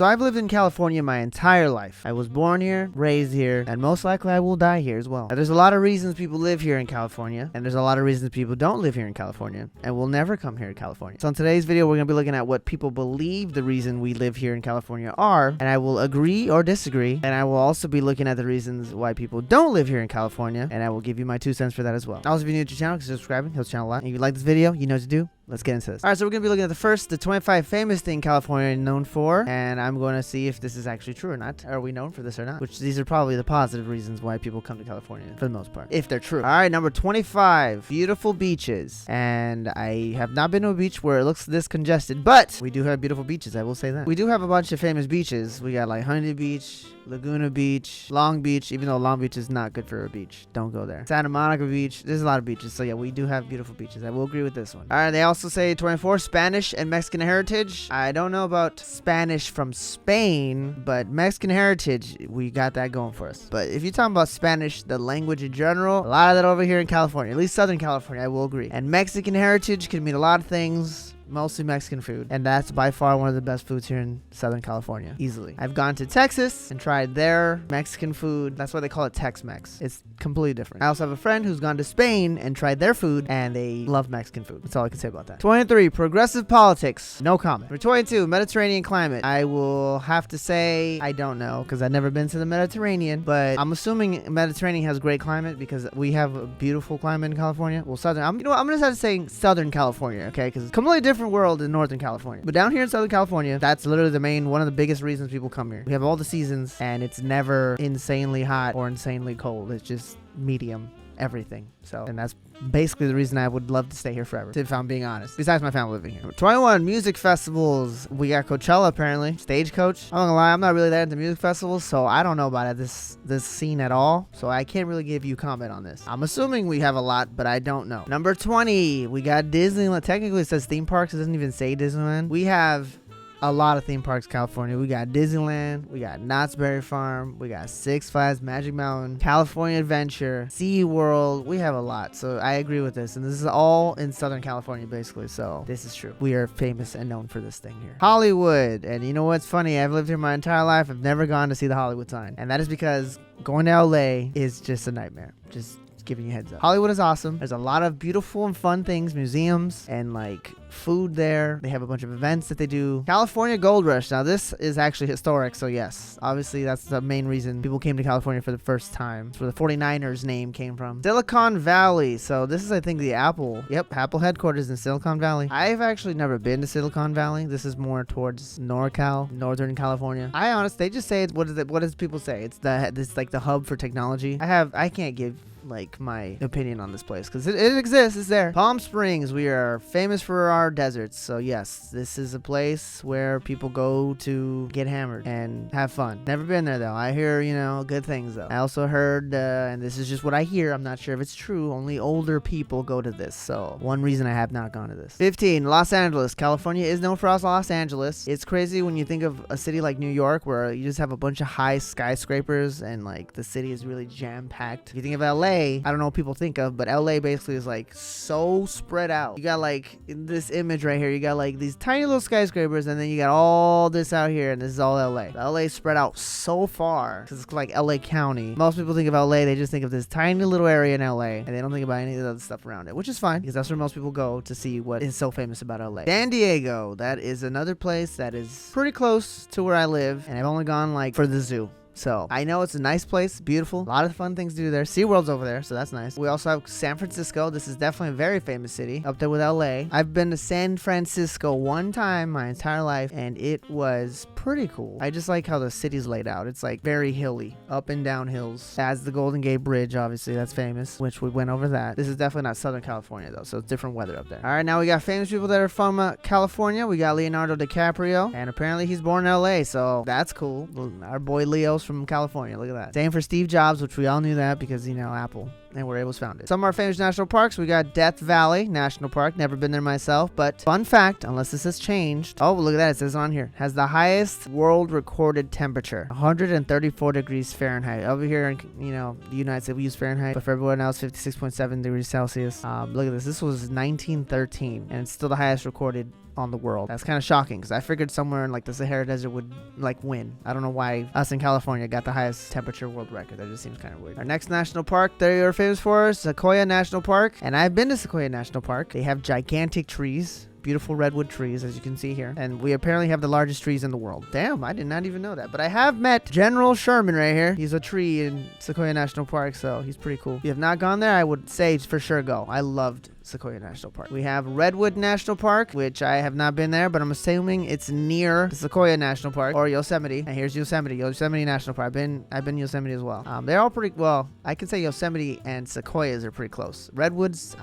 So I've lived in California my entire life. I was born here, raised here, and most likely I will die here as well. Now, there's a lot of reasons people live here in California, and there's a lot of reasons people don't live here in California, and will never come here in California. So in today's video, we're going to be looking at what people believe the reason we live here in California are, and I will agree or disagree, and I will also be looking at the reasons why people don't live here in California, and I will give you my 2 cents for that as well. Also, if you're new to the channel, consider subscribing. Helps the channel a lot. And if you like this video, you know what to do. Let's get into this. All right, so we're going to be looking at the 25 famous thing California is known for, and I'm going to see if this is actually true or not. Are we known for this or not? Which these are probably the positive reasons why people come to California for the most part, if they're true. All right, number 25, beautiful beaches. And I have not been to a beach where it looks this congested, but we do have beautiful beaches, I will say that. We do have a bunch of famous beaches. We got like Honey Beach, Laguna Beach, Long Beach, even though Long Beach is not good for a beach. Don't go there. Santa Monica Beach. There's a lot of beaches. So yeah, we do have beautiful beaches. I will agree with this one. All right, they also say 24, Spanish and Mexican heritage. I don't know about Spanish from Spain, but Mexican heritage, we got that going for us. But if you're talking about Spanish, the language in general, a lot of that over here in California, at least Southern California, I will agree. And Mexican heritage can mean a lot of things. Mostly Mexican food, and that's by far one of the best foods here in Southern California, easily. I've gone to Texas and tried their Mexican food. That's why they call it Tex-Mex. It's completely different. I also have a friend who's gone to Spain and tried their food, and they love Mexican food. That's all I can say about that. 23, progressive politics. No comment. Number 22, Mediterranean climate. I will have to say I don't know, because I've never been to the Mediterranean, but I'm assuming Mediterranean has great climate because we have a beautiful climate in California. Well, Southern. I'm gonna start saying Southern California, okay? Because it's completely different world in Northern California, but down here in Southern California, that's literally one of the biggest reasons people come here. We have all the seasons, and it's never insanely hot or insanely cold. It's just medium everything. So, and that's basically the reason I would love to stay here forever, if I'm being honest, besides my family living here. 21, music festivals. We got Coachella, apparently. Stagecoach. I'm not gonna lie, I'm not really that into music festivals, so I don't know about this scene at all, so I can't really give you comment on this. I'm assuming we have a lot, but I don't know. Number 20, we got Disneyland. Technically it says theme parks, it doesn't even say Disneyland. We have a lot of theme parks in California. We got Disneyland, we got Knott's Berry Farm, we got Six Flags, Magic Mountain, California Adventure, SeaWorld. We have a lot, so I agree with this, and this is all in Southern California basically, so this is true. We are famous and known for this thing here. Hollywood. And you know what's funny, I've lived here my entire life. I've never gone to see the Hollywood sign, and that is because going to LA is just a nightmare. Just giving you a heads up. Hollywood is awesome. There's a lot of beautiful and fun things, museums, and like food there. They have a bunch of events that they do. California Gold Rush. Now this is actually historic, so yes, obviously that's the main reason people came to California for the first time. It's where the 49ers name came from. Silicon Valley. So this is, I think, the Apple. Yep, Apple headquarters in Silicon Valley. I've actually never been to Silicon Valley. This is more towards NorCal, Northern California. I honestly, they just say it's, what does people say? It's like the hub for technology. I can't give like my opinion on this place because it exists. It's there. Palm Springs. We are famous for our deserts, so yes, this is a place where people go to get hammered and have fun. Never been there though. I hear good things though. I also heard and this is just what I hear, I'm not sure if it's true, only older people go to this, so one reason I have not gone to this. 15, Los Angeles. California is known for Los Angeles. It's crazy when you think of a city like New York where you just have a bunch of high skyscrapers and like the city is really jam-packed. If you think of LA, I don't know what people think of, but LA basically is like so spread out. You got like in this image right here, you got like these tiny little skyscrapers, and then you got all this out here, and this is all LA. LA is spread out so far because it's like LA County. Most people think of LA, they just think of this tiny little area in LA, and they don't think about any of the other stuff around it, which is fine because that's where most people go to see what is so famous about LA. San Diego, that is another place that is pretty close to where I live, and I've only gone like for the zoo. So I know it's a nice place, beautiful, a lot of fun things to do there. SeaWorld's over there, so that's nice. We also have San Francisco. This is definitely a very famous city, up there with LA. I've been to San Francisco one time my entire life, and it was pretty cool. I just like how the city's laid out. It's like very hilly, up and down hills. As the Golden Gate Bridge, obviously, that's famous, which we went over that. This is definitely not Southern California though, so it's different weather up there. All right, now we got famous people that are from California. We got Leonardo DiCaprio, and apparently he's born in LA, so that's cool. Our boy Leo's from California. Look at that. Same for Steve Jobs, which we all knew that because, Apple and where it was founded. Some of our famous national parks, we got Death Valley National Park. Never been there myself, but fun fact, unless this has changed. Oh, look at that. It says on here. Has the highest world recorded temperature, 134 degrees Fahrenheit. Over here in, the United States, we use Fahrenheit, but for everyone else, 56.7 degrees Celsius. Look at this. This was 1913, and it's still the highest recorded on the world. That's kind of shocking because I figured somewhere in like the Sahara Desert would like win. I don't know why us in California got the highest temperature world record. That just seems kind of weird. Our next national park they are famous for, Sequoia National Park. And I've been to Sequoia National Park. They have gigantic trees. Beautiful redwood trees, as you can see here. And we apparently have the largest trees in the world. Damn, I did not even know that. But I have met General Sherman right here. He's a tree in Sequoia National Park, so he's pretty cool. If you have not gone there, I would say for sure go. I loved Sequoia National Park. We have Redwood National Park, which I have not been there, but I'm assuming it's near Sequoia National Park or Yosemite. And here's Yosemite National Park. I've been Yosemite as well. They're all pretty well. I can say Yosemite and Sequoias are pretty close. Redwoods,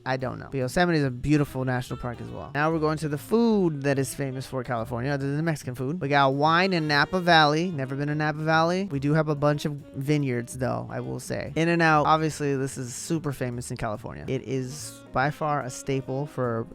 I don't know. But Yosemite is a beautiful national park as well. Now we're going to the food that is famous for California, other than the Mexican food. We got wine in Napa Valley. Never been to Napa Valley. We do have a bunch of vineyards, though, I will say. In-N-Out, obviously, this is super famous in California. It is by far a staple for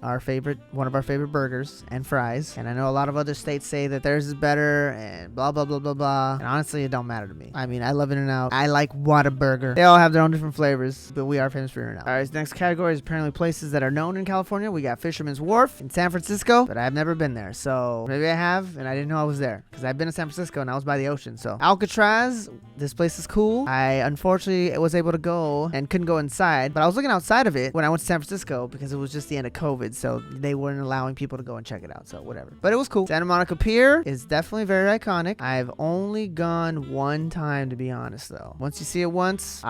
one of our favorite burgers and fries. And I know a lot of other states say that theirs is better and blah, blah, blah, blah, blah. And honestly, it don't matter to me. I mean, I love In-N-Out. I like Whataburger. They all have their own different flavors, but we are famous for In-N-Out. All right, so next category is apparently places that are known in California. We got Fisherman's Wharf in San Francisco, but I've never been there. So maybe I have, and I didn't know I was there because I've been to San Francisco and I was by the ocean. So Alcatraz, this place is cool. I unfortunately was able to go and couldn't go inside, but I was looking outside of it when I went to San Francisco because it was just the end of COVID. So they weren't allowing people to go and check it out. So whatever. But it was cool. Santa Monica Pier is definitely very iconic. I've only gone one time, to be honest, though. Once you see it once,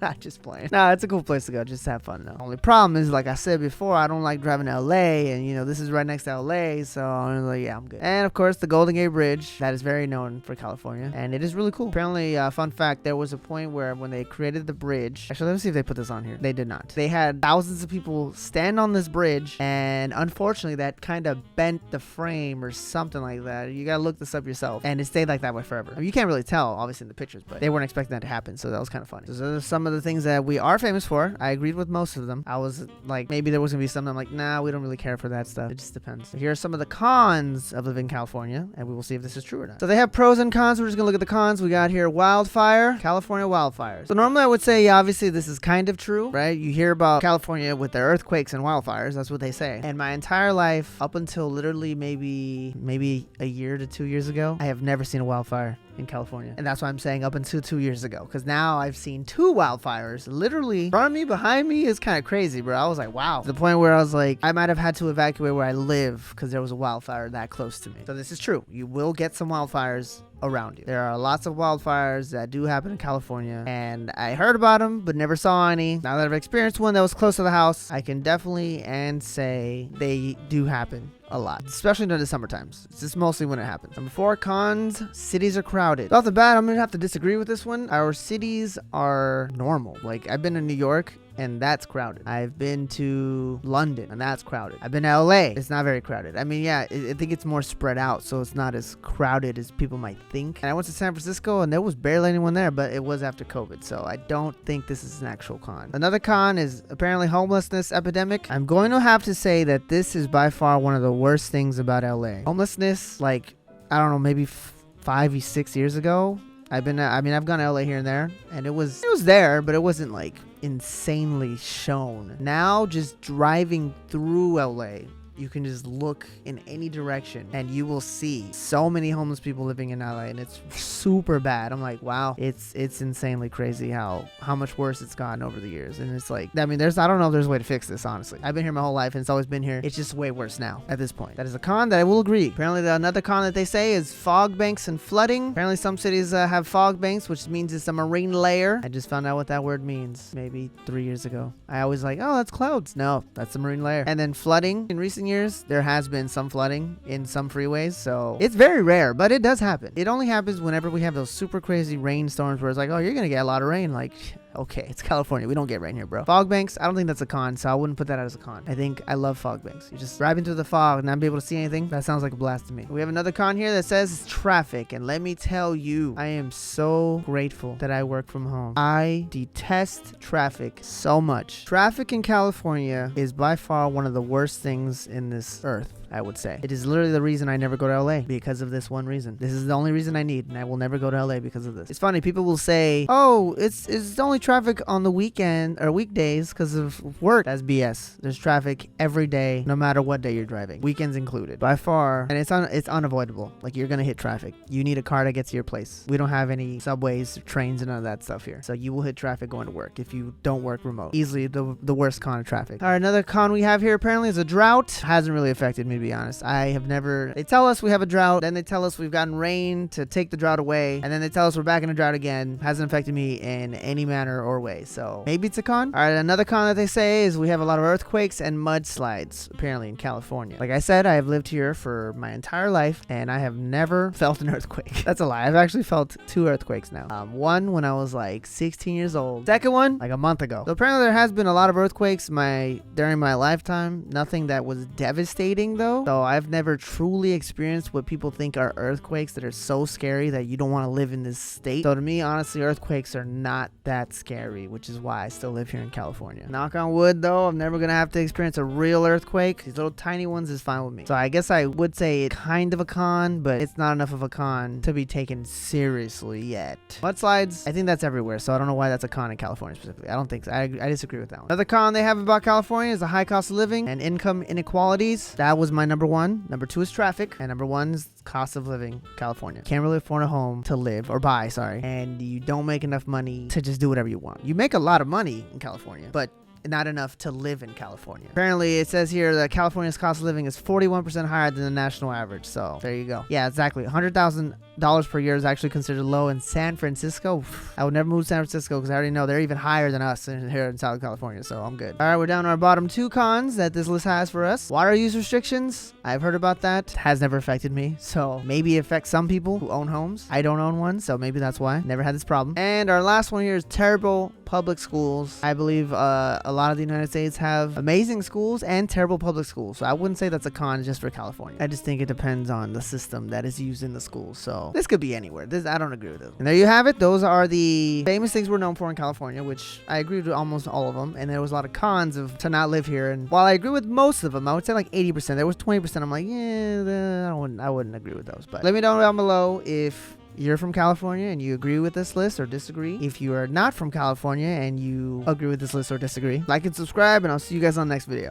not just playing. No, it's a cool place to go. Just have fun, though. Only problem is, like I said before, I don't like driving to LA, and this is right next to LA, so I'm like, yeah, I'm good. And of course, the Golden Gate Bridge, that is very known for California, and it is really cool. Apparently, fun fact, there was a point where when they created the bridge, actually, let me see if they put this on here. They did not. They had thousands of people stand on this bridge, and unfortunately, that kind of bent the frame or something like that. You gotta look this up yourself, and it stayed like that way forever. I mean, you can't really tell, obviously, in the pictures, but they weren't expecting that to happen, so that was kind of funny. So those are some of the things that we are famous for. I agreed with most of them. I was like, maybe there was gonna be something I'm like, nah, we don't really care for that stuff. It just depends. So here are some of the cons of living in California, and we will see if this is true or not. So they have pros and cons. We're just gonna look at the cons. We got here California wildfires. So normally I would say, yeah, obviously this is kind of true, right? You hear about California with their earthquakes and wildfires. That's what they say. And my entire life, up until literally maybe a year to 2 years ago, I have never seen a wildfire in California. And that's why I'm saying up until 2 years ago, because now I've seen 2 wildfires literally in front of me, behind me. Is kind of crazy, bro. I was like, wow. To the point where I was like, I might have had to evacuate where I live because there was a wildfire that close to me. So this is true. You will get some wildfires around you. There are lots of wildfires that do happen in California, and I heard about them but never saw any. Now that I've experienced one that was close to the house, I can definitely say they do happen a lot, especially during the summer times. It's just mostly when it happens. Number 4, cons. Cities are crowded. Off the bat, I'm gonna have to disagree with this one. Our cities are normal. Like, I've been to New York, and that's crowded. I've been to London, and that's crowded. I've been to LA. It's not very crowded. I mean, yeah, I think it's more spread out, so it's not as crowded as people might think. And I went to San Francisco, and there was barely anyone there, but it was after COVID, so I don't think this is an actual con. Another con is apparently homelessness epidemic. I'm going to have to say that this is by far one of the worst things about LA. Homelessness, like, I don't know, maybe 5 or 6 years ago, I've gone to LA here and there, and it was there, but it wasn't like insanely shown. Now, just driving through LA, you can just look in any direction and you will see so many homeless people living in LA, and it's super bad. I'm like, wow, it's insanely crazy how much worse it's gotten over the years. And it's like, I mean, I don't know if there's a way to fix this, honestly. I've been here my whole life and it's always been here. It's just way worse now at this point. That is a con that I will agree. Apparently another con that they say is fog banks and flooding. Apparently some cities have fog banks, which means it's a marine layer. I just found out what that word means maybe 3 years ago. I always like, oh, that's clouds. No, that's the marine layer. And then flooding. In recent years, there has been some flooding in some freeways, so it's very rare, but it does happen. It only happens whenever we have those super crazy rainstorms where it's like, oh, you're gonna get a lot of rain. Like, okay, it's California. We don't get rain here, bro. Fog banks, I don't think that's a con, so I wouldn't put that as a con. I love fog banks. You're just driving through the fog and not be able to see anything. That sounds like a blast to me. We have another con here that says traffic, and let me tell you, I am so grateful that I work from home. I detest traffic so much. Traffic in California is by far one of the worst things in this earth. I would say. It is literally the reason I never go to LA, because of this one reason. This is the only reason I need, and I will never go to LA because of this. It's funny, people will say, oh, it's only traffic on the weekend or weekdays because of work. That's BS. There's traffic every day, no matter what day you're driving, weekends included, by far. And it's unavoidable. Like, you're gonna hit traffic. You need a car to get to your place. We don't have any subways, trains, and none of that stuff here, so you will hit traffic going to work if you don't work remote. Easily the worst con of traffic. All right, another con we have here apparently is a drought. Hasn't really affected me, to be honest. I have never. They tell us we have a drought, then they tell us we've gotten rain to take the drought away, and then they tell us we're back in a drought again. Hasn't affected me in any manner or way, so maybe it's a con. All right, another con that they say is we have a lot of earthquakes and mudslides apparently in California. Like I said, I have lived here for my entire life, and I have never felt an earthquake. That's a lie. I've actually felt 2 earthquakes now. One when I was like 16 years old. Second one like a month ago. So apparently there has been a lot of earthquakes during my lifetime. Nothing that was devastating though. So I've never truly experienced what people think are earthquakes that are so scary that you don't want to live in this state. So to me, honestly, earthquakes are not that scary, which is why I still live here in California. Knock on wood though, I'm never gonna have to experience a real earthquake. These little tiny ones is fine with me. So I guess I would say it's kind of a con, but it's not enough of a con to be taken seriously yet. Mudslides, I think that's everywhere, so I don't know why that's a con in California specifically. I don't think so. I disagree with that one. Another con they have about California is the high cost of living and income inequalities. That was my number 1. Number 2 is traffic, and number 1 is cost of living. California can't really afford a home to live or buy, and you don't make enough money to just do whatever you want. You make a lot of money in California, but not enough to live in California. Apparently, it says here that California's cost of living is 41% higher than the national average. So there you go. Yeah, exactly. $100,000 per year is actually considered low in San Francisco. I would never move to San Francisco because I already know they're even higher than us here in Southern California, so I'm good. All right, we're down to our bottom 2 cons that this list has for us. Water use restrictions. I've heard about that. It has never affected me, so maybe it affects some people who own homes. I don't own one, so maybe that's why. Never had this problem. And our last one here is terrible public schools. I believe a lot of the United States have amazing schools and terrible public schools, so I wouldn't say that's a con just for California. I just think it depends on the system that is used in the schools, so this could be anywhere. I don't agree with it. And there you have it. Those are the famous things we're known for in California, which I agree with almost all of them, and there was a lot of cons to not live here. And while I agree with most of them, I would say like 80%. There was 20% I'm like, yeah, I wouldn't agree with those. But let me know down below if you're from California and you agree with this list or disagree. If you are not from California and you agree with this list or disagree, like and subscribe, and I'll see you guys on the next video.